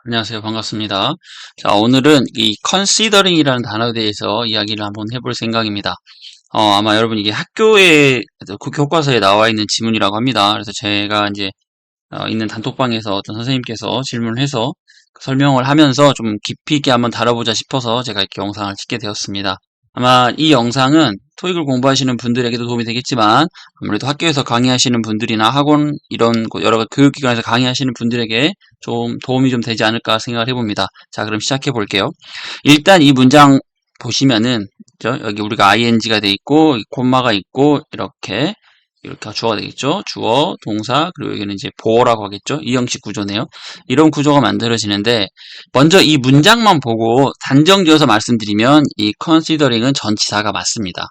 안녕하세요. 반갑습니다. 자, 오늘은 이 considering이라는 단어에 대해서 이야기를 한번 해볼 생각입니다. 아마 여러분 이게 학교에 그 교과서에 나와 있는 지문이라고 합니다. 그래서 제가 이제 있는 단톡방에서 어떤 선생님께서 질문을 해서 설명을 하면서 좀 깊이 있게 한번 다뤄보자 싶어서 제가 이렇게 영상을 찍게 되었습니다. 아마 이 영상은 토익을 공부하시는 분들에게도 도움이 되겠지만 아무래도 학교에서 강의하시는 분들이나 학원 이런 여러 가지 교육기관에서 강의하시는 분들에게 좀 도움이 좀 되지 않을까 생각을 해봅니다. 자, 그럼 시작해 볼게요. 일단 이 문장 보시면은 여기 우리가 ing가 돼 있고 콤마가 있고 이렇게 주어가 되겠죠. 주어, 동사, 그리고 여기는 이제 보어라고 하겠죠. 이 형식 구조네요. 이런 구조가 만들어지는데 먼저 이 문장만 보고 단정지어서 말씀드리면 이 considering은 전치사가 맞습니다.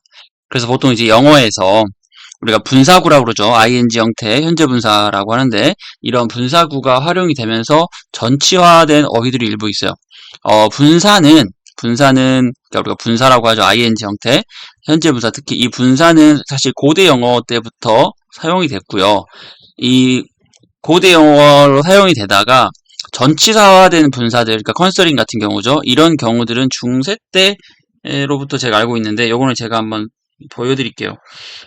그래서 보통 이제 영어에서 우리가 분사구라고 그러죠. ing 형태 현재 분사라고 하는데 이런 분사구가 활용이 되면서 전치화된 어휘들이 일부 있어요. 분사는 그러니까 우리가 분사라고 하죠. ing 형태 현재 분사, 특히 이 분사는 사실 고대 영어 때부터 사용이 됐고요. 이 고대 영어로 사용이 되다가 전치사화된 분사들, 그러니까 컨서링 같은 경우죠. 이런 경우들은 중세 때로부터 제가 알고 있는데 요거는 제가 한번 보여드릴게요.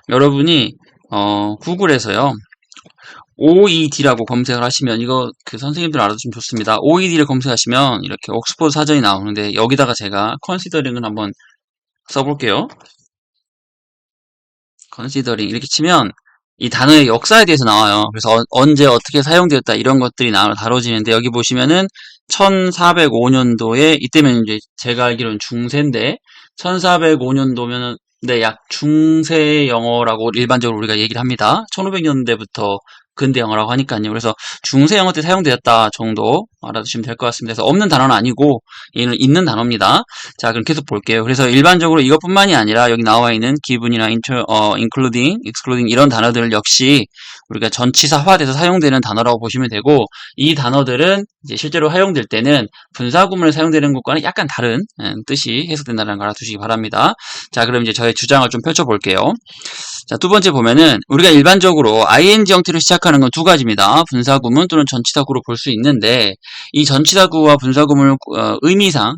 여러분이 구글에서요. OED라고 검색을 하시면 이거 그 선생님들 알아두시면 좋습니다. OED를 검색하시면 이렇게 옥스퍼드 사전이 나오는데 여기다가 제가 컨시더링을 한번 써볼게요. 컨시더링 이렇게 치면 이 단어의 역사에 대해서 나와요. 그래서 언제 어떻게 사용되었다 이런 것들이 다뤄지는데 여기 보시면은 1405년도에 이때면 이제 제가 알기로는 중세인데 1405년도면은 약 중세 영어라고 일반적으로 우리가 얘기를 합니다. 1500년대부터 근대 영어라고 하니까요. 그래서 중세 영어 때 사용되었다 정도 알아두시면 될 것 같습니다. 그래서 없는 단어는 아니고 얘는 있는 단어입니다. 자, 그럼 계속 볼게요. 그래서 일반적으로 이것뿐만이 아니라 여기 나와 있는 given이나 including, excluding 이런 단어들 역시 우리가 전치사화돼서 사용되는 단어라고 보시면 되고 이 단어들은 이제 실제로 사용될 때는 분사구문에 사용되는 것과는 약간 다른 뜻이 해석된다는 걸 알아두시기 바랍니다. 자, 그럼 이제 저의 주장을 좀 펼쳐볼게요. 자, 두 번째 보면은 우리가 일반적으로 ing 형태로 시작하는 건 두 가지입니다. 분사구문 또는 전치사구로 볼 수 있는데 이 전치사구와 분사구문 의미상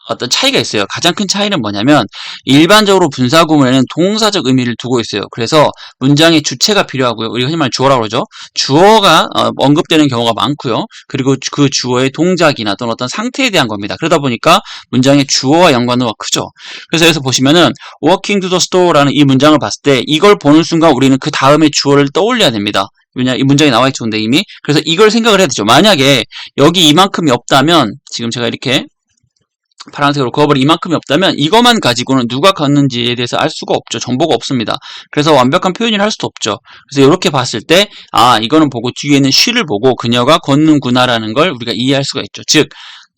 어떤 차이가 있어요. 가장 큰 차이는 뭐냐면 일반적으로 분사구문에는 동사적 의미를 두고 있어요. 그래서 문장의 주체가 필요하고요. 우리가 흔히 말하는 주어라고 그러죠. 주어가 언급되는 경우가 많고요. 그리고 그 주어의 동작이나 또는 어떤 상태에 대한 겁니다. 그러다 보니까 문장의 주어와 연관도가 크죠. 그래서 여기서 보시면은 walking to the store라는 이 문장을 봤을 때 이걸 보는 순간 우리는 그 다음에 주어를 떠올려야 됩니다. 왜냐, 이 문장이 나와 있죠, 근데 이미. 그래서 이걸 생각을 해야 되죠. 만약에 여기 이만큼이 없다면 지금 제가 이렇게 파란색으로 그어버린 이만큼이 없다면 이것만 가지고는 누가 걷는지에 대해서 알 수가 없죠. 정보가 없습니다. 그래서 완벽한 표현을 할 수도 없죠. 그래서 이렇게 봤을 때 이거는 보고 뒤에는 she를 보고 그녀가 걷는구나라는 걸 우리가 이해할 수가 있죠. 즉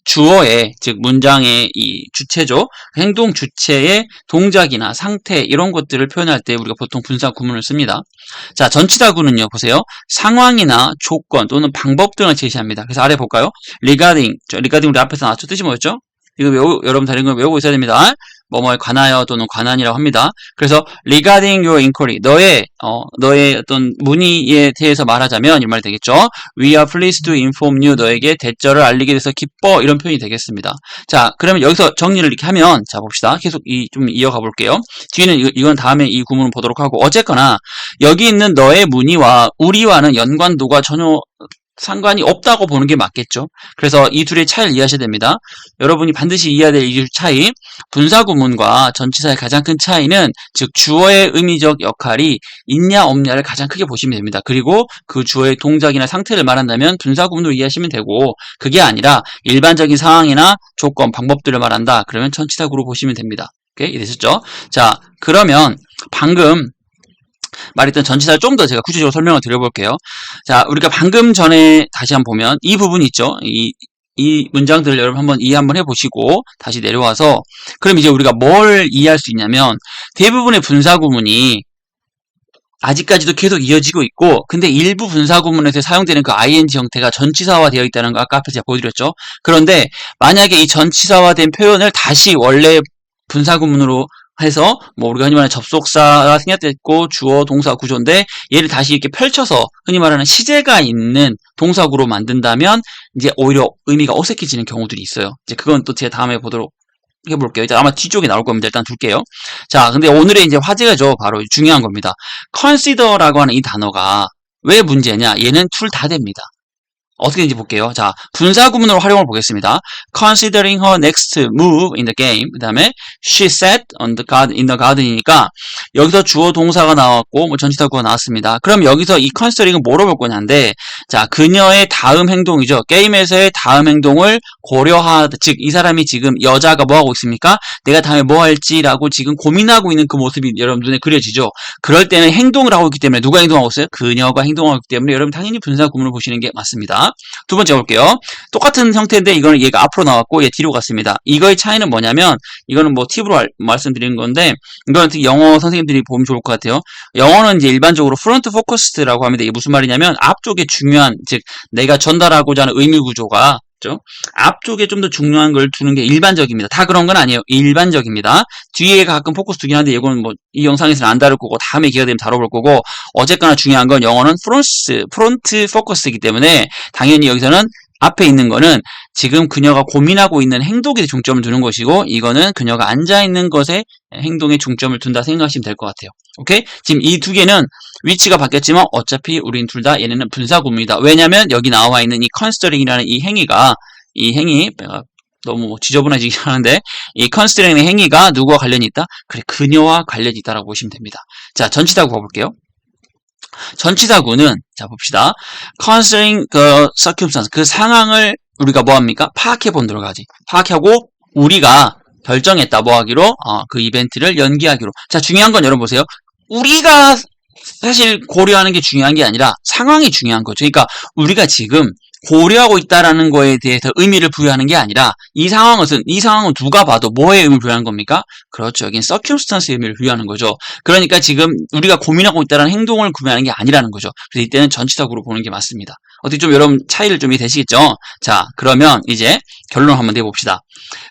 주어의, 즉 문장의 이 주체죠. 행동 주체의 동작이나 상태 이런 것들을 표현할 때 우리가 보통 분사 구문을 씁니다. 자, 전치사구는요. 보세요. 상황이나 조건 또는 방법 등을 제시합니다. 그래서 아래 볼까요? regarding 우리 앞에서 나왔죠. 뜻이 뭐였죠? 이거 여러분 다른 걸 외우고 있어야 됩니다. 뭐뭐에 관하여 또는 관한이라고 합니다. 그래서 regarding your inquiry, 너의 어떤 문의에 대해서 말하자면 이런 말이 되겠죠. We are pleased to inform you, 너에게 대절을 알리게 돼서 기뻐 이런 표현이 되겠습니다. 자, 그러면 여기서 정리를 이렇게 하면 자 봅시다. 계속 좀 이어가 볼게요. 뒤에는 이건 다음에 이 구문을 보도록 하고 어쨌거나 여기 있는 너의 문의와 우리와는 연관도가 전혀 상관이 없다고 보는 게 맞겠죠. 그래서 이 둘의 차이를 이해하셔야 됩니다. 여러분이 반드시 이해해야 될 이 차이, 분사구문과 전치사의 가장 큰 차이는 즉 주어의 의미적 역할이 있냐 없냐를 가장 크게 보시면 됩니다. 그리고 그 주어의 동작이나 상태를 말한다면 분사구문으로 이해하시면 되고 그게 아니라 일반적인 상황이나 조건, 방법들을 말한다. 그러면 전치사구로 보시면 됩니다. 오케이? 이해되셨죠? 자, 그러면 방금 말했던 전치사를 좀 더 제가 구체적으로 설명을 드려볼게요. 자, 우리가 방금 전에 다시 한번 보면 이 부분이 있죠. 이 문장들을 여러분 한번 이해 한번 해보시고 다시 내려와서 그럼 이제 우리가 뭘 이해할 수 있냐면 대부분의 분사구문이 아직까지도 계속 이어지고 있고 근데 일부 분사구문에서 사용되는 그 ing 형태가 전치사화 되어 있다는 거 아까 앞에 제가 보여드렸죠. 그런데 만약에 이 전치사화된 표현을 다시 원래 분사구문으로 해서 뭐 우리가 흔히 말하는 접속사가 생략됐고 주어 동사 구조인데 얘를 다시 이렇게 펼쳐서 흔히 말하는 시제가 있는 동사구로 만든다면 이제 오히려 의미가 어색해지는 경우들이 있어요. 이제 그건 또 제가 다음에 보도록 해볼게요. 이제 아마 뒤쪽에 나올 겁니다. 일단 둘게요. 자, 근데 오늘의 이제 화제가죠. 바로 중요한 겁니다. consider라고 하는 이 단어가 왜 문제냐? 얘는 둘 다 됩니다. 어떻게 되는지 볼게요. 자, 분사 구문으로 활용을 보겠습니다. Considering her next move in the game. 그 다음에 she sat on the garden, in the garden이니까 여기서 주어 동사가 나왔고 뭐 전치사구가 나왔습니다. 그럼 여기서 이 considering은 뭐로 볼 거냐인데 자, 그녀의 다음 행동이죠. 게임에서의 다음 행동을 고려하다. 즉, 이 사람이 지금 여자가 뭐 하고 있습니까? 내가 다음에 뭐 할지라고 지금 고민하고 있는 그 모습이 여러분 눈에 그려지죠. 그럴 때는 행동을 하고 있기 때문에 누가 행동하고 있어요? 그녀가 행동하고 있기 때문에 여러분 당연히 분사 구문을 보시는 게 맞습니다. 두 번째 볼게요. 똑같은 형태인데 이거는 얘가 앞으로 나왔고 얘 뒤로 갔습니다. 이거의 차이는 뭐냐면 이거는 뭐 팁으로 말씀드리는 건데 이거는 특히 영어 선생님들이 보면 좋을 것 같아요. 영어는 이제 일반적으로 프론트 포커스드라고 합니다. 이게 무슨 말이냐면 앞쪽에 중요한 즉 내가 전달하고자 하는 의미 구조가 앞쪽에 좀 더 중요한 걸 두는 게 일반적입니다. 다 그런 건 아니에요. 일반적입니다. 뒤에 가끔 포커스 두긴 한데 이거는 뭐 이 영상에서는 안 다룰 거고 다음에 기회가 되면 다뤄볼 거고 어쨌거나 중요한 건 영어는 프론트 포커스이기 때문에 당연히 여기서는 앞에 있는 거는 지금 그녀가 고민하고 있는 행동에 중점을 두는 것이고 이거는 그녀가 앉아있는 것에 행동에 중점을 둔다 생각하시면 될 것 같아요. 오케이? 지금 이 두 개는 위치가 바뀌었지만 어차피 우린 둘 다 얘네는 분사구문이다. 왜냐면 여기 나와 있는 이 considering이라는 이 행위 너무 지저분해지긴 하는데 이 considering의 행위가 누구와 관련이 있다? 그래, 그녀와 관련이 있다라고 보시면 됩니다. 자, 전치사구 봐볼게요. 전치사구는 자 봅시다. considering the circumstance 그 상황을 우리가 뭐합니까? 파악해 본도록 하지. 파악하고 우리가 결정했다. 뭐하기로? 그 이벤트를 연기하기로. 자, 중요한 건 여러분 보세요. 우리가 사실 고려하는 게 중요한 게 아니라 상황이 중요한 거죠. 그러니까 우리가 지금 고려하고 있다라는 거에 대해서 의미를 부여하는 게 아니라 이 상황은 누가 봐도 뭐에 의미를 부여하는 겁니까? 그렇죠. 여긴 circumstance의 의미를 부여하는 거죠. 그러니까 지금 우리가 고민하고 있다라는 행동을 구매하는 게 아니라는 거죠. 그래서 이때는 전치사구로 보는 게 맞습니다. 어떻게 좀 여러분 차이를 좀 이해되시겠죠? 자, 그러면 이제 결론을 한번 내봅시다.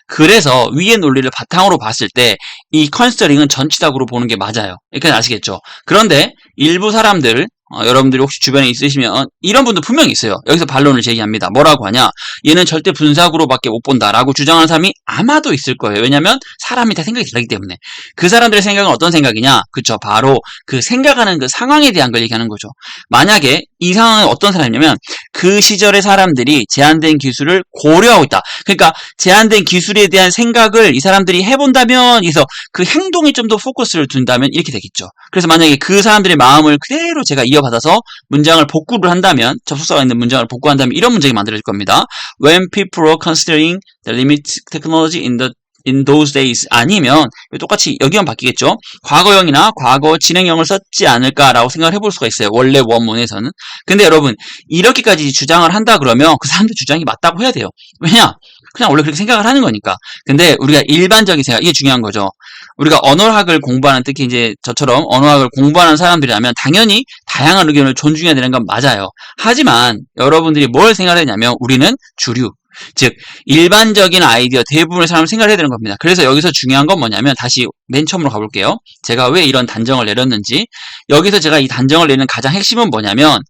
그래서 위의 논리를 바탕으로 봤을 때 이 considering은 전치사구로 보는 게 맞아요. 이렇게 아시겠죠? 그런데 일부 사람들 여러분들이 혹시 주변에 있으시면 이런 분도 분명히 있어요. 여기서 반론을 제기합니다. 뭐라고 하냐? 얘는 절대 분사구로밖에 못 본다라고 주장하는 사람이 아마도 있을 거예요. 왜냐하면 사람이 다 생각이 다르기 때문에. 그 사람들의 생각은 어떤 생각이냐? 그쵸, 바로 그 생각하는 그 상황에 대한 걸 얘기하는 거죠. 만약에 이 상황은 어떤 사람이냐면 그 시절의 사람들이 제한된 기술을 고려하고 있다. 그러니까 제한된 기술에 대한 생각을 이 사람들이 해본다면 그래서 그 행동에 좀 더 포커스를 둔다면 이렇게 되겠죠. 그래서 만약에 그 사람들의 마음을 그대로 제가 이어받아서 문장을 복구를 한다면 접속사가 있는 문장을 복구한다면 이런 문장이 만들어질 겁니다. When people were considering the limited technology in those days 아니면 똑같이 여기만 바뀌겠죠. 과거형이나 과거 진행형을 썼지 않을까라고 생각을 해볼 수가 있어요. 원래 원문에서는. 근데 여러분 이렇게까지 주장을 한다 그러면 그 사람들 주장이 맞다고 해야 돼요. 왜냐? 그냥 원래 그렇게 생각을 하는 거니까. 근데 우리가 일반적인 생각, 이게 중요한 거죠. 우리가 언어학을 공부하는, 특히 이제 저처럼 언어학을 공부하는 사람들이라면 당연히 다양한 의견을 존중해야 되는 건 맞아요. 하지만 여러분들이 뭘 생각을 했냐면 우리는 주류, 즉 일반적인 아이디어, 대부분의 사람을 생각을 해야 되는 겁니다. 그래서 여기서 중요한 건 뭐냐면 다시 맨 처음으로 가볼게요. 제가 왜 이런 단정을 내렸는지. 여기서 제가 이 단정을 내는 가장 핵심은 뭐냐면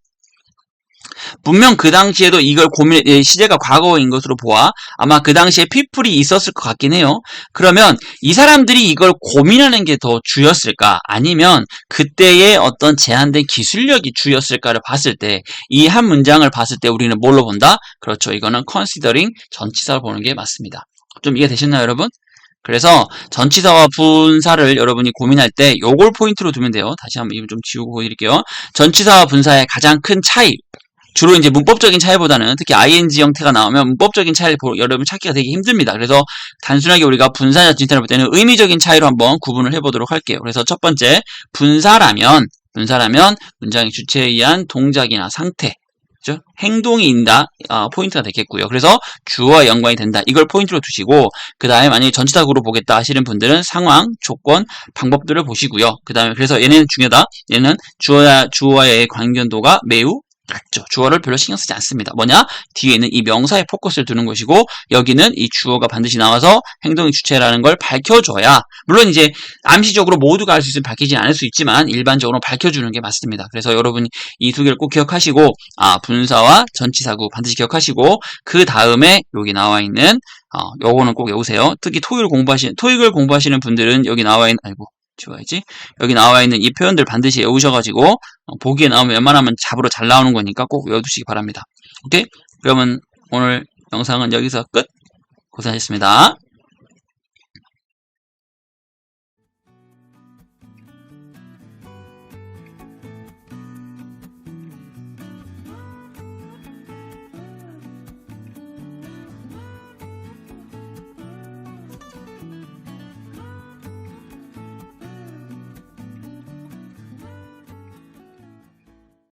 분명 그 당시에도 이걸 시제가 과거인 것으로 보아 아마 그 당시에 people이 있었을 것 같긴 해요. 그러면 이 사람들이 이걸 고민하는 게 더 주였을까? 아니면 그때의 어떤 제한된 기술력이 주였을까를 봤을 때 이 한 문장을 봤을 때 우리는 뭘로 본다? 그렇죠. 이거는 considering 전치사로 보는 게 맞습니다. 좀 이해되셨나요, 여러분? 그래서 전치사와 분사를 여러분이 고민할 때 요걸 포인트로 두면 돼요. 다시 한번 이거 좀 지우고 보여드릴게요. 전치사와 분사의 가장 큰 차이, 주로 이제 문법적인 차이보다는 특히 ing 형태가 나오면 문법적인 차이를 여러분 찾기가 되게 힘듭니다. 그래서 단순하게 우리가 분사나 전치사를 볼 때는 의미적인 차이로 한번 구분을 해보도록 할게요. 그래서 첫 번째, 분사라면 문장의 주체에 의한 동작이나 상태, 그죠? 행동이 있다, 포인트가 되겠고요. 그래서 주어와 연관이 된다. 이걸 포인트로 두시고, 그 다음에 만약에 전치사구로 보겠다 하시는 분들은 상황, 조건, 방법들을 보시고요. 그 다음에 그래서 얘는 중요하다. 얘는 주어와의 관련도가 매우 같죠. 주어를 별로 신경 쓰지 않습니다. 뭐냐? 뒤에 있는 이 명사에 포커스를 두는 것이고 여기는 이 주어가 반드시 나와서 행동의 주체라는 걸 밝혀줘야 물론 이제 암시적으로 모두가 알 수 있으면 밝히지 않을 수 있지만 일반적으로 밝혀주는 게 맞습니다. 그래서 여러분이 이 두 개를 꼭 기억하시고 분사와 전치사구 반드시 기억하시고 그 다음에 여기 나와 있는 요거는 꼭 외우세요. 특히 토익을 공부하시는 분들은 여기 나와 있는 지워야지. 여기 나와 있는 이 표현들 반드시 외우셔가지고 보기에 나오면 웬만하면 잡으로 잘 나오는 거니까 꼭 외워두시기 바랍니다. 오케이? 그러면 오늘 영상은 여기서 끝. 고생하셨습니다.